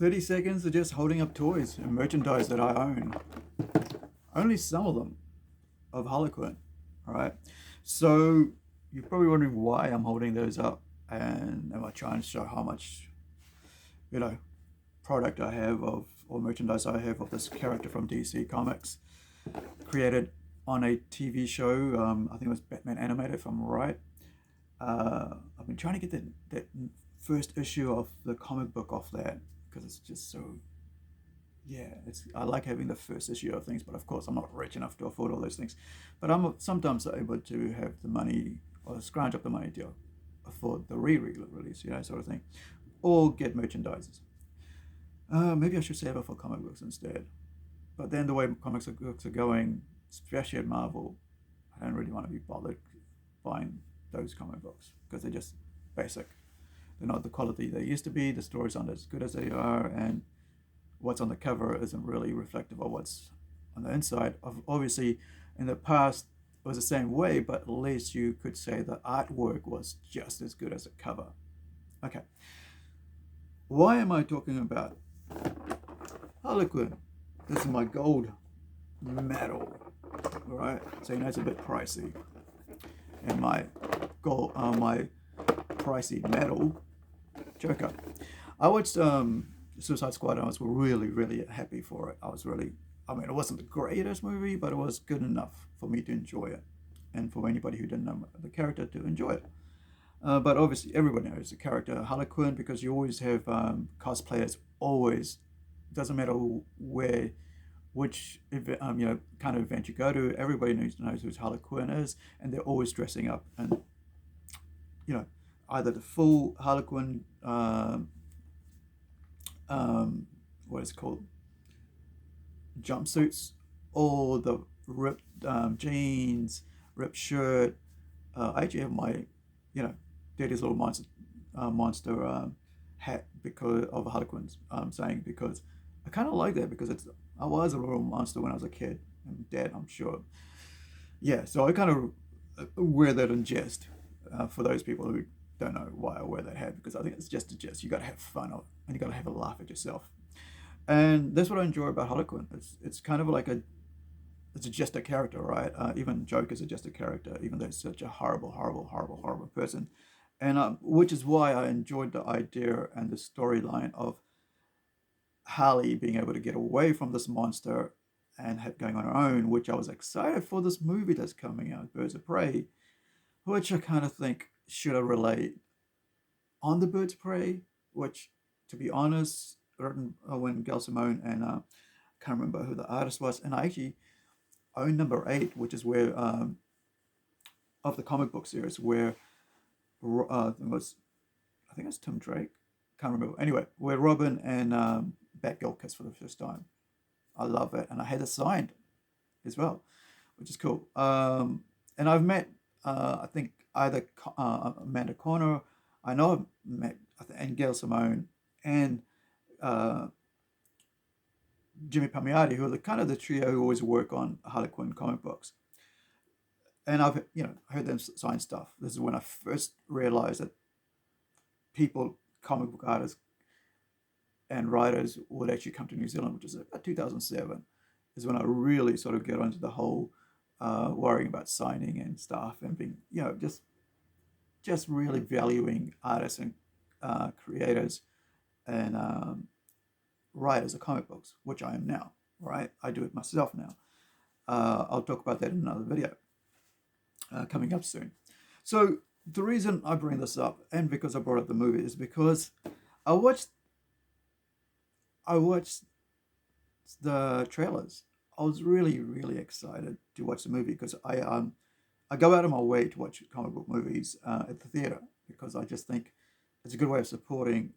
30 seconds of just holding up toys and merchandise that I own. Only some of them of Harley Quin, right? So you're probably wondering why I'm holding those up, and am I trying to show how much, you know, product I have of, or merchandise I have of this character from DC Comics, created on a TV show. I think it was Batman animated, if I'm right. I've been trying to get that first issue of the comic book off that because it's just so, yeah. I like having the first issue of things, but of course I'm not rich enough to afford all those things. But I'm sometimes able to have the money or scrounge up the money to afford the re-release, sort of thing, or get merchandises. Maybe I should save up for comic books instead. But then the way comics books are going, especially at Marvel, I don't really want to be bothered buying those comic books because they're just basic. They're not the quality they used to be. The stories aren't as good as they are, and what's on the cover isn't really reflective of what's on the inside. Obviously, in the past, it was the same way, but at least you could say the artwork was just as good as the cover. Okay. Why am I talking about Harley Quin? This is my gold medal, all right? So it's a bit pricey. And my my pricey medal, Joker. I watched Suicide Squad and I was really, really happy for it. It wasn't the greatest movie, but it was good enough for me to enjoy it. And for anybody who didn't know the character to enjoy it. But obviously, everybody knows the character Harley Quinn because you always have cosplayers. Always, doesn't matter where, which kind of event you go to. Everybody knows who Harley Quinn is, and they're always dressing up and either the full Harley Quinn, what is it called, jumpsuits, or the ripped jeans, ripped shirt. I actually have my, Daddy's Little Monster hat because of Harlequin's saying, because I kind of like that because I was a little monster when I was a kid and dad, I'm sure. Yeah, so I kind of wear that in jest for those people who don't know why I wear that hat, because I think it's just a jest. You got to have fun and you got to have a laugh at yourself, and that's what I enjoy about Harlequin. It's kind of like it's just a character, right? Even Joker's just a character, even though he's such a horrible, horrible, horrible, horrible person. And which is why I enjoyed the idea and the storyline of Harley being able to get away from this monster and going on her own, which I was excited for this movie that's coming out, Birds of Prey, which I kind of think should have relayed on the Birds of Prey, which, to be honest, written when Gail Simone and I can't remember who the artist was, and I actually own number 8, which is where of the comic book series where I think it's Tim Drake, can't remember. Anyway, where Robin and Batgirl kiss for the first time. I love it, and I had it signed as well, which is cool. And I've met, I think either Amanda Corner, I know I've met, and Gail Simone, and Jimmy Palmiotti, who are the kind of the trio who always work on Harley Quinn comic books. And I've heard them sign stuff. This is when I first realized that comic book artists and writers would actually come to New Zealand, which is about 2007, is when I really sort of get onto the whole worrying about signing and stuff and being, just really valuing artists and creators and writers of comic books, which I am now, right? I do it myself now. I'll talk about that in another video coming up soon. So the reason I bring this up, and because I brought up the movie, is because I watched the trailers. I was really, really excited to watch the movie because I go out of my way to watch comic book movies at the theater because I just think it's a good way of supporting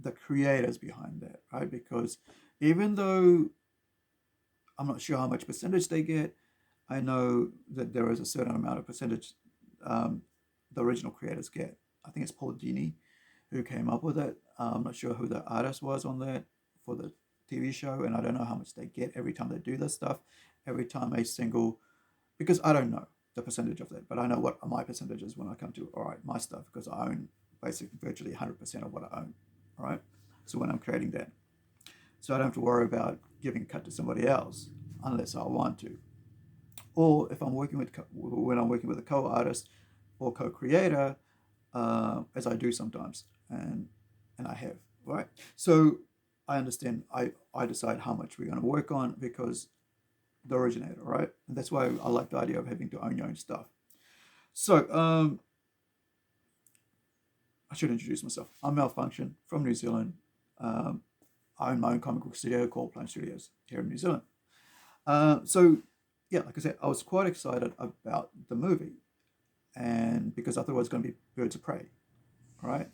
the creators behind that, right? Because even though I'm not sure how much percentage they get, I know that there is a certain amount of percentage the original creators get. I think it's Paul Dini who came up with it. I'm not sure who the artist was on that for the TV show, and I don't know how much they get every time they do this stuff, every time because I don't know the percentage of that, but I know what my percentage is when I come to, all right, my stuff, because I own basically virtually 100% of what I own, right? So when I'm creating that, so I don't have to worry about giving a cut to somebody else unless I want to. Or if I'm working with when I'm working with a co-artist or co-creator, as I do sometimes, and I have, right. So I understand. I decide how much we're going to work on because the originator, right? And that's why I like the idea of having to own your own stuff. So I should introduce myself. I'm Malfunction from New Zealand. Um, I own my own comic book studio called Plane Studios here in New Zealand. So yeah, like I said, I was quite excited about the movie, and because I thought it was going to be Birds of Prey, right?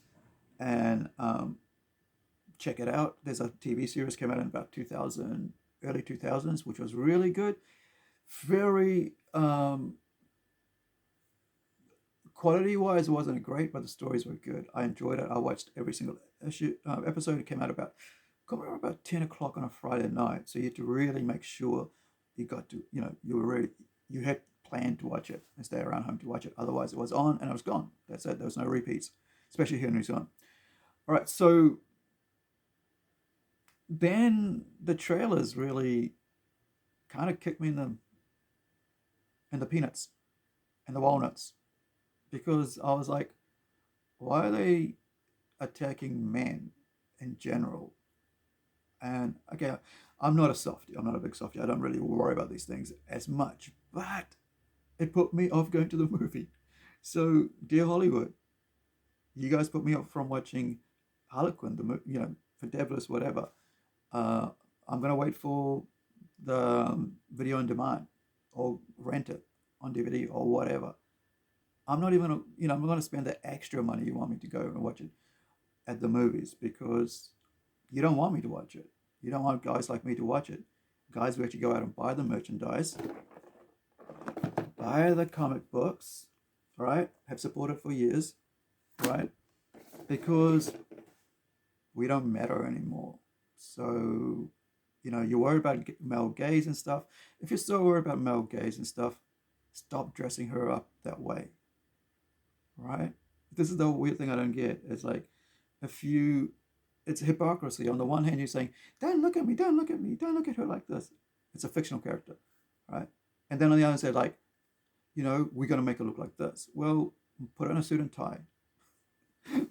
And check it out. There's a TV series came out in about 2000, early 2000s, which was really good. Very quality wise, it wasn't great, but the stories were good. I enjoyed it. I watched every single episode. It came out about 10 o'clock on a Friday night, so you had to really make sure you got to, you had planned to watch it and stay around home to watch it. Otherwise, it was on and it was gone. That's it. There was no repeats, especially here in New Zealand. All right, so then the trailers really kind of kicked me in the peanuts and the walnuts because I was like, why are they attacking men in general? And again, I'm not a softie. I'm not a big softie. I don't really worry about these things as much. But it put me off going to the movie. So, dear Hollywood, you guys put me off from watching Harley Quin, for Devilish, whatever. Uh, I'm gonna wait for the video on demand or rent it on DVD or whatever. I'm not even, I'm going to spend the extra money you want me to go and watch it at the movies because you don't want me to watch it. You don't want guys like me to watch it. Guys who actually go out and buy the merchandise, buy the comic books, right? Have supported for years, right? Because we don't matter anymore. So, you're worried about male gaze and stuff. If you're still worried about male gaze and stuff, stop dressing her up that way, right? This is the weird thing I don't get. It's like, if you, it's hypocrisy. On the one hand, you're saying, don't look at me, don't look at me, don't look at her like this. It's a fictional character, right? And then on the other side, like, we're going to make her look like this. Well, put on a suit and tie,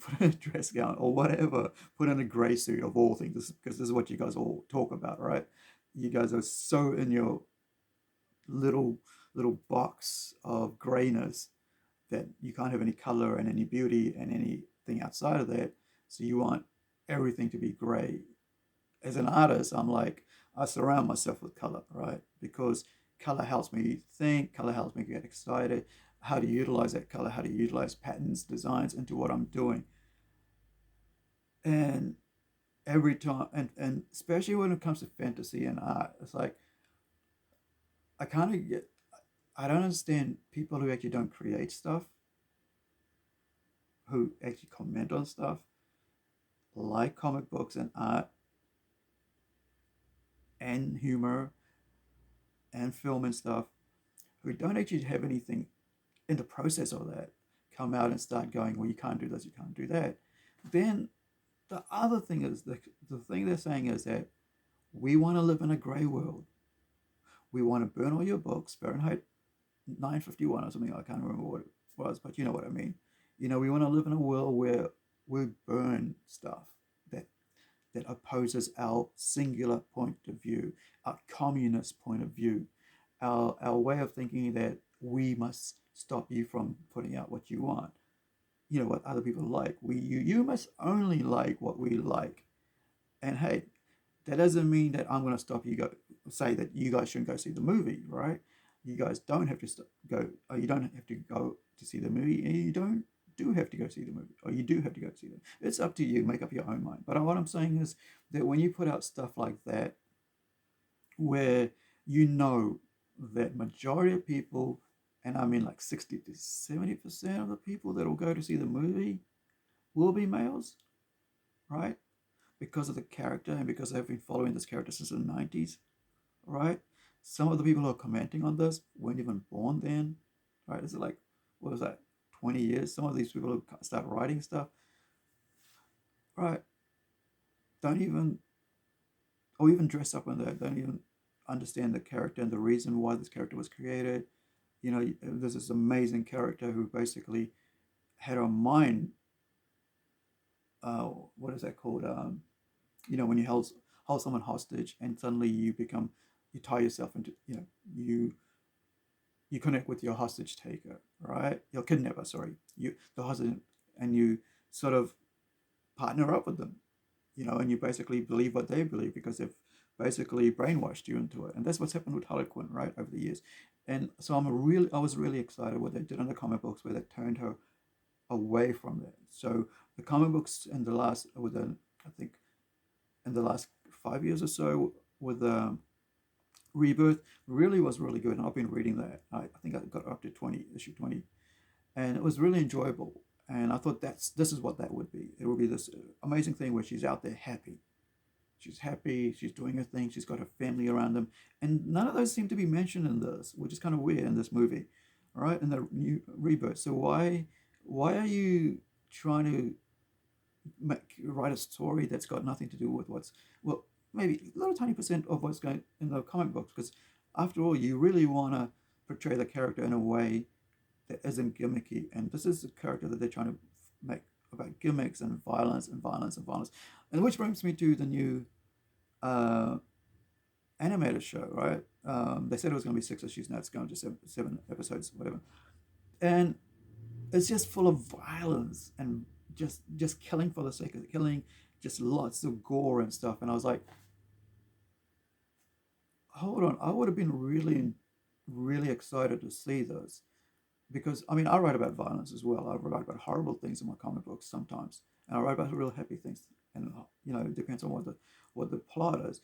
put on a dress gown or whatever, put on a gray suit of all things, because this is what you guys all talk about, right? You guys are so in your little box of grayness that you can't have any color and any beauty and anything outside of that. So you want everything to be gray. As an artist, I'm like, I surround myself with color, right? Because color helps me think, color helps me get excited. How to utilize that color, how to utilize patterns, designs into what I'm doing. And every time, and especially when it comes to fantasy and art, it's like, I kind of get, I don't understand people who actually don't create stuff, who actually comment on stuff, like comic books and art and humor and film and stuff, who don't actually have anything in the process of that, come out and start going, well, you can't do this, you can't do that. Then the other thing is, the thing they're saying is that we want to live in a grey world. We want to burn all your books, Fahrenheit 951 or something, I can't remember what it was, but you know what I mean. We want to live in a world where we burn stuff that opposes our singular point of view, our communist point of view, our way of thinking that we must stop you from putting out what you want, what other people like. You must only like what we like. And hey, that doesn't mean that I'm going to stop you say that you guys shouldn't go see the movie, right? You guys don't have to go, or you don't have to go to see the movie, and you don't do have to go see the movie, or you do have to go see them. It's up to you. Make up your own mind. But what I'm saying is that when you put out stuff like that, where that majority of people, and I mean like 60 to 70% of the people that will go to see the movie will be males, right? Because of the character and because they've been following this character since the 90s, right? Some of the people who are commenting on this weren't even born then, right? Is it like, what was that, 20 years? Some of these people who start writing stuff, right? don't even, or even dress up in that, don't even understand the character and the reason why this character was created. You know, there's this amazing character who basically had a mind. What is that called? You know, when you hold someone hostage and suddenly you tie yourself into, you know, you connect with your hostage taker, right? Your kidnapper, sorry, the hostage, and you sort of partner up with them, you know, and you basically believe what they believe because they've basically brainwashed you into it. And that's what's happened with Harley Quinn, right, over the years. And so I was really excited what they did in the comic books where they turned her away from that. So the comic books in the last, I think, in the last 5 years or so with Rebirth really was really good. And I've been reading that. I think I got up to 20, issue 20, and it was really enjoyable. And I thought this is what that would be. It would be this amazing thing where she's out there happy. She's happy. She's doing her thing. She's got her family around them, and none of those seem to be mentioned in this, which is kind of weird in this movie, all right? In the new Rebirth. So why are you trying to write a story that's got nothing to do with what's, well, maybe a little tiny percent of what's going in the comic books? Because after all, you really want to portray the character in a way that isn't gimmicky. And this is a character that they're trying to make about gimmicks and violence and violence and violence. And which brings me to the new uh, animated show, right? They said it was going to be 6 issues, now it's going to seven episodes, whatever. And it's just full of violence and just killing for the sake of killing, just lots of gore and stuff. And I was like, hold on, I would have been really excited to see this because I mean I write about violence as well. I write about horrible things in my comic books sometimes, and I write about real happy things. And you know, it depends on what the plot is.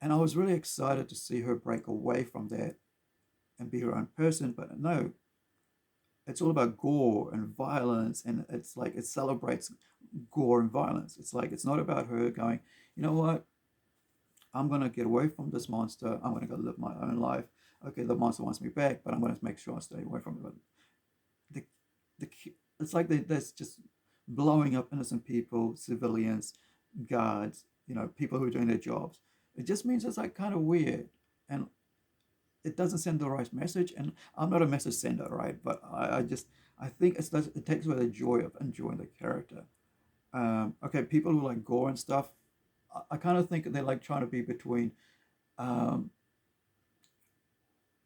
And I was really excited to see her break away from that and be her own person. But no, it's all about gore and violence, and it's like it celebrates gore and violence. It's like it's not about her going, you know what, I'm gonna get away from this monster. I'm gonna go live my own life. Okay, the monster wants me back, but I'm gonna make sure I stay away from it. But the the it's like there's just blowing up innocent people, civilians, guards, you know, people who are doing their jobs. It just means it's like kind of weird, and it doesn't send the right message. And I'm not a message sender, right? But I think it takes away the joy of enjoying the character. Okay, people who like gore and stuff, I kind of think they're like trying to be between um,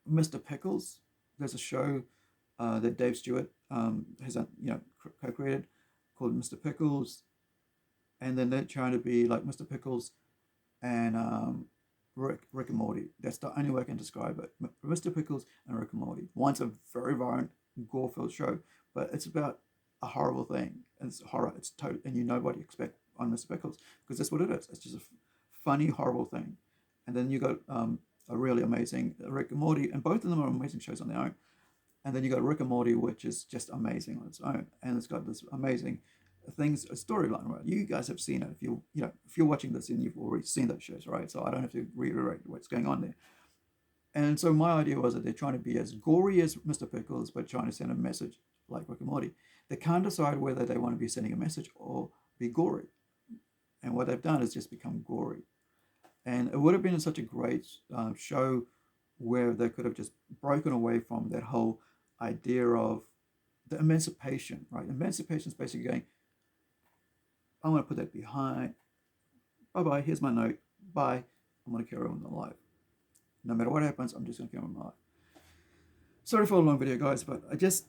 Mr. Pickles. There's a show that Dave Stewart has co-created called Mr. Pickles, and then they're trying to be like Mr. Pickles and Rick and Morty. That's the only way I can describe it. Mr. Pickles and Rick and Morty. One's a very violent, gore-filled show, but it's about a horrible thing. And it's horror. It's total, and you know what you expect on Mr. Pickles because that's what it is. It's just a funny, horrible thing. And then you got a really amazing Rick and Morty, and both of them are amazing shows on their own. And then you got Rick and Morty, which is just amazing on its own, and it's got this amazing things, a storyline, right? You guys have seen it. If you're watching this and you've already seen those shows, right? So I don't have to reiterate what's going on there. And so my idea was that they're trying to be as gory as Mr. Pickles, but trying to send a message like Rick and Morty. They can't decide whether they want to be sending a message or be gory. And what they've done is just become gory. And it would have been such a great show where they could have just broken away from that whole idea of the emancipation, right? Emancipation is basically going, I'm going to put that behind. Bye bye. Here's my note. Bye. I'm going to carry on with my life. No matter what happens, I'm just going to carry on with my life. Sorry for a long video, guys, but I just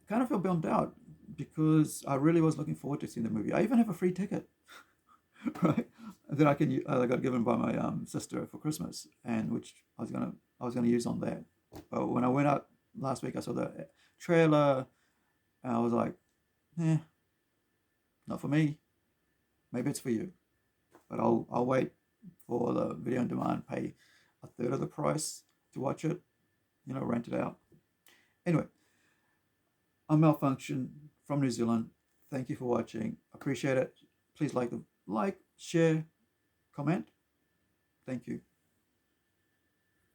kind of feel bummed out because I really was looking forward to seeing the movie. I even have a free ticket, right? That I got given by my sister for Christmas, and which I was gonna use on that. But when I went out last week, I saw the trailer, and I was like, not for me. Maybe it's for you, but I'll wait for the video on demand, pay a third of the price to watch it, rent it out. Anyway, I'm Malfunction from New Zealand. Thank you for watching. Appreciate it. Please like, share, comment. Thank you.